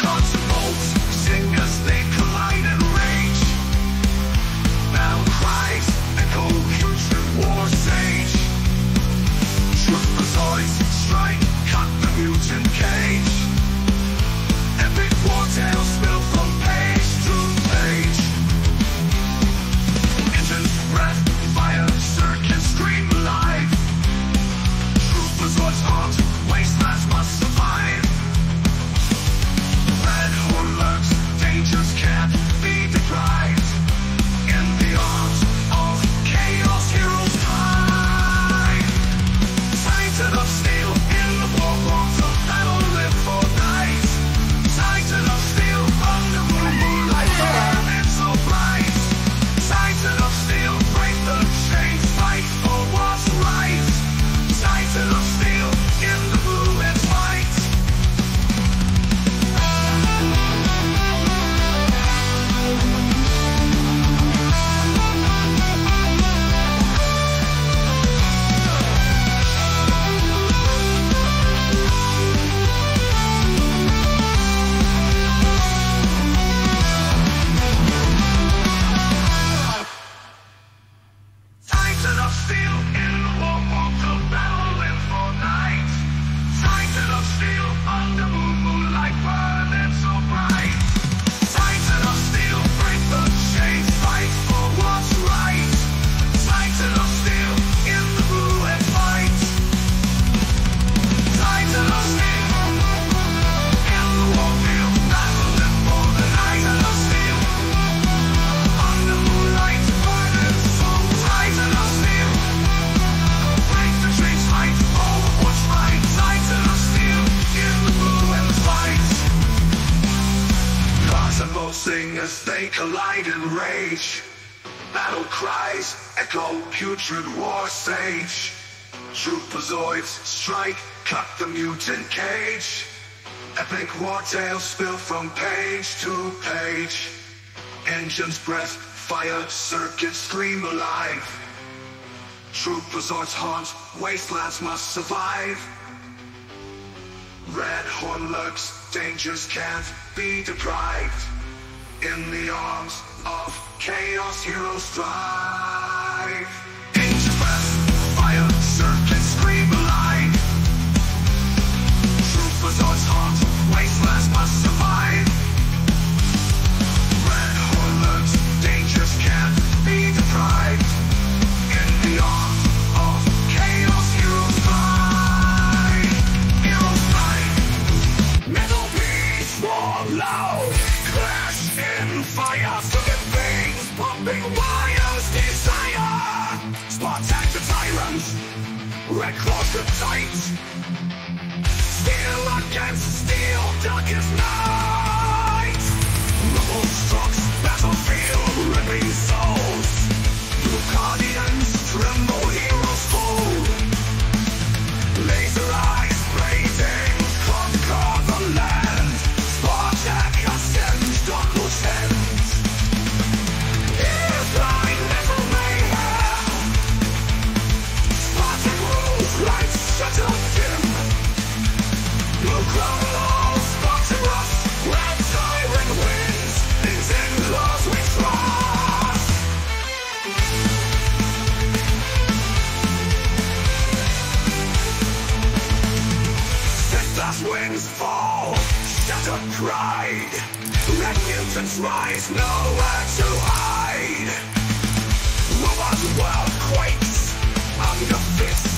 Gods and bolts sing as they collide in rage. Battle cries echo putrid war sage. Trooperzoids strike, cut the mutant cage. Epic war tales spill from page to page. Engines breath, fire, circuits scream alive. Trooperzoids haunt, wastelands must survive. Red horn lurks, dangers can't be deprived. In the arms of chaos, heroes hide. Titan of steel, in the warmth of battle, live for night. Titan of steel, under moonlight, burn it so bright. Titan of steel, break the chains, fight for what's right. Titan of steel, in the blue and white. Titan of steel, in the warmth of battle, live for night. Titan of steel, under moonlight, burn it so bright. Titan of steel, break the chains, fight for what's right. Titan of steel, in the blue and white. Titan of steel, in the warfield, battle, live for the night. Titan of steel, under moonlight, burn it so bright. Titan of steel, break the chains, fight for what's right. Titan of steel, in the blue and white. Gods and bolts sing as they collide in rage. Battle cries echo putrid war sage. Trooperzoids strike, cut the mutant cage. Epic war tales spill from page to page. Engines breath, fire, circuits scream alive. Trooperzoids haunt, wastelands must survive. Red horn lurks, dangers can't be deprived. In the arms of chaos, heroes thrive. Engines breath, fire, circuits scream alive. Trooperzoids haunt, wastelands must survive. Red horn lurks, dangers can't be deprived. In the arms of chaos, heroes thrive. Heroes thrive. Metal beats roar loud, crash in fire, crooked veins, pumping wires, desire. Spartak the tyrant, red claws the tight. Steel against steel, darkest night. Rubble strokes, battlefield, ripping souls. Blue guardians, tremble, heroes fall. Laser eyes, blazing, conquer the land. Spartak ascends, dark lieutenant. Here's blind metal mayhem. Spartak rules, lights shutter dim. Blue crown walls, Spartak rust, red tyrant wins. These in-laws we trust. Steadfast winds fall, shattered pride. Red mutants rise, nowhere to hide. Robot world quakes under fist.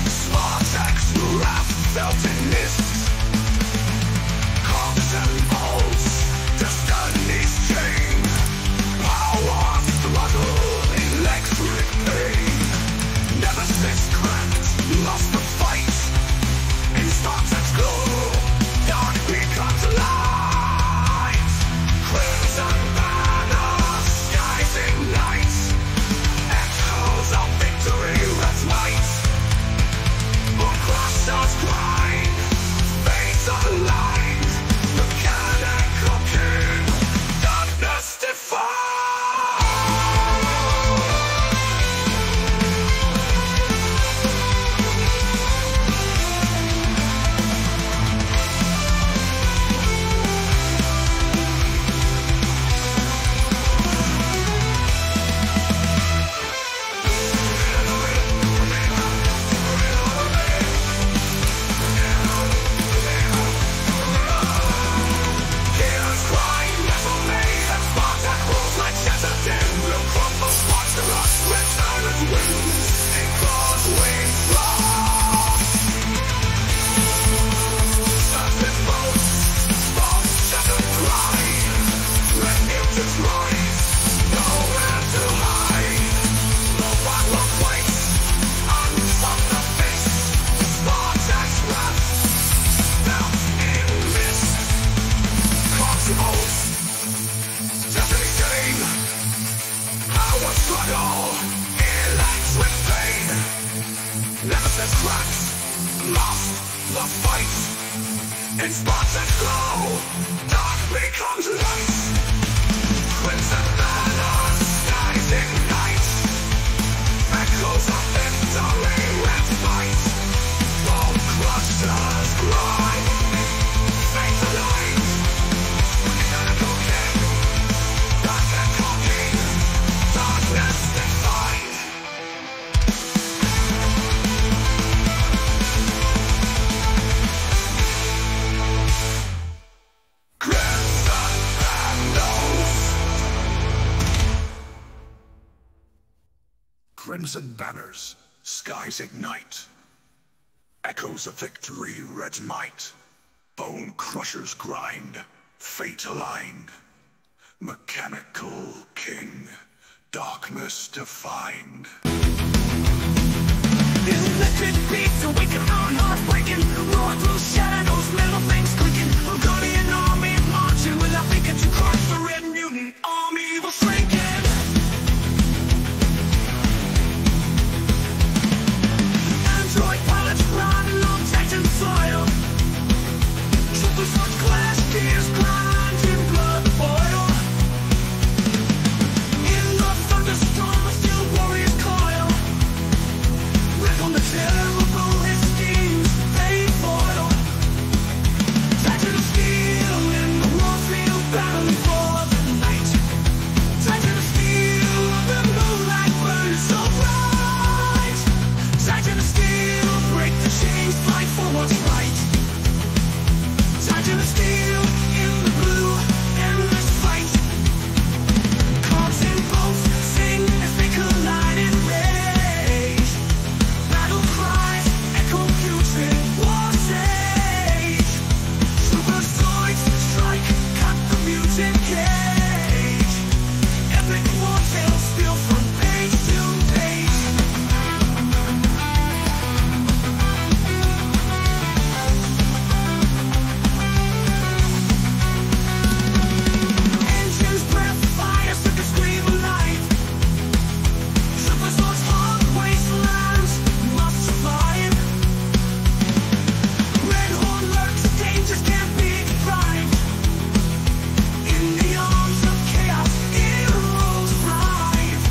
Spartak's wrath felt in mist. Cogs and bolts, destiny's chain. Power throttle, electric pain. Nemesis cracked, lost the fight. In Spartak's glow, dark becomes light. Crimson banner, skies ignite. Echoes of victory, red light. Or crushers grind, in spots that glow. Dark becomes light. Crimson banner, skies ignite. Echoes of victory and fight. Bone crushers grind. Faith alive. Mechanical king. Dark echo king. Darkness defined. Crimson banners, skies ignite. Echoes of victory, red might. Bone crushers grind, fate aligned. Mechanical king, darkness defined. Electric beats awaken our heart breaking. Roar through shadows, metal things clicking. A guardian army marching without thinking to crush the red mutant army was shrinking. Android pilots riding on Titan soil. Trooperzoid glass gears grinding blood oil. In the thunderstorm, a steel warriors coil. Red on the terrible, his schemes fade foil. Titan of steel in the warfield, battling for the night. Titan of steel, the moonlight burns so bright. Titan of steel, break the chains, fight for what's right. Titan of steel, in the blue, endless fight. Cogs and bolts sing as they collide in rage. Battle cries, echo putrid, war sage. Trooperzoids strike, cut the mutant cage. Epic war tales spill from page to page. Engines breath fire, suck a scream alive. Trooperzoid's hard wastelands must survive. Red horn lurks, dangers can't be defined. In the arms of chaos, heroes thrive.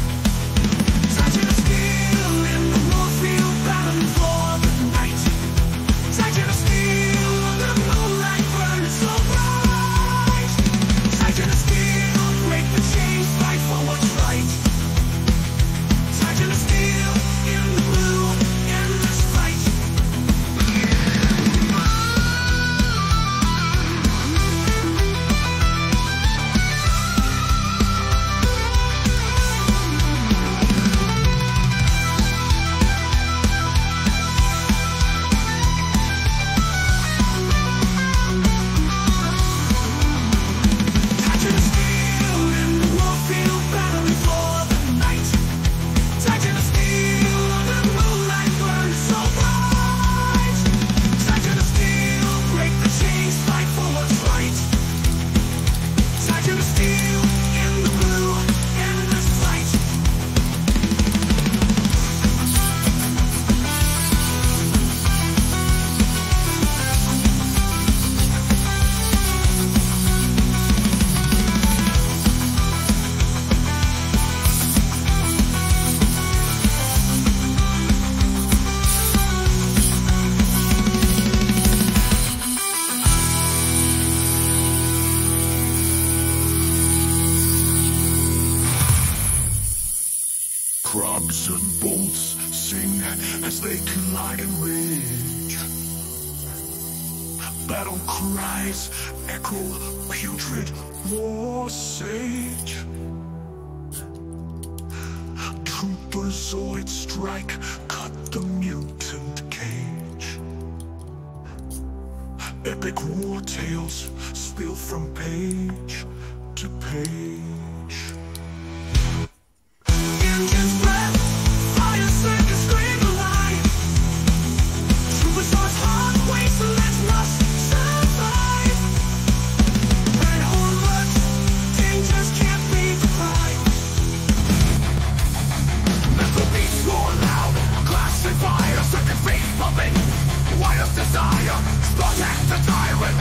Titan of steel in the warfield, battling for the night. Titan of steel, the moonlight burns so bright. Titan of steel, break the chains, fight for what's right. Titan of steel, in the blue, endless fight. Titan of steel in the warfield, battling for the night. Titan of steel, the moonlight burns so bright. Titan of steel, break the chains, fight for what's right. Titan of steel, in the blue, endless fight. Cogs and bolts sing as they collide and rage. Battle cries echo putrid war sage. Trooperzoid strike, cut the mutant cage. Epic war tales spill from page to page. Engines breath, fire circus scream alive. Trooperzoid's hard wastelands must survive. Red horn lurks, dangers can't be defined. Metal beats roar loud, glass and fire, circuit face pumping. Wildest desire, protect the tyrant.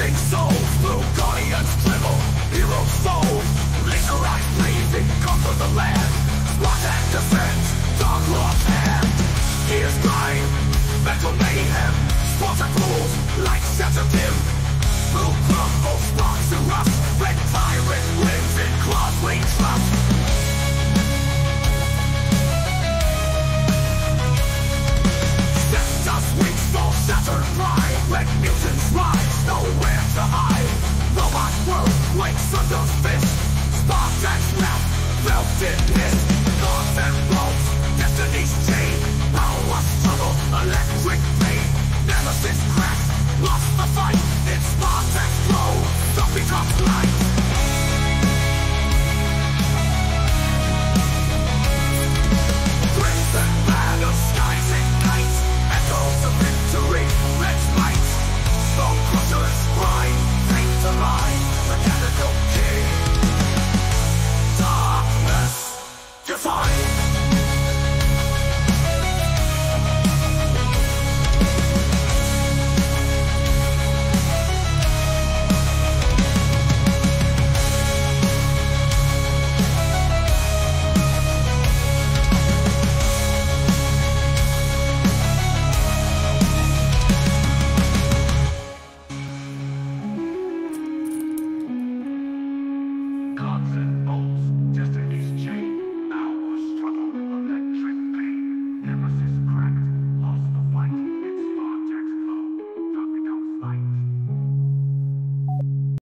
Living souls, blue guardians dribble, hero souls, laser eyes blazing, conquer the land. SWAT and defense, dog lost hand. He is blind, mental mayhem, sponsored fools, like sensitive. Blue crumble, sparks to rust, red tyrant lives in closely trust. Dust wings fall shattered pride. Let mutants rise, nowhere to hide. Robot world, like Sunder's fist. Spark and snap, melted mist. Gods and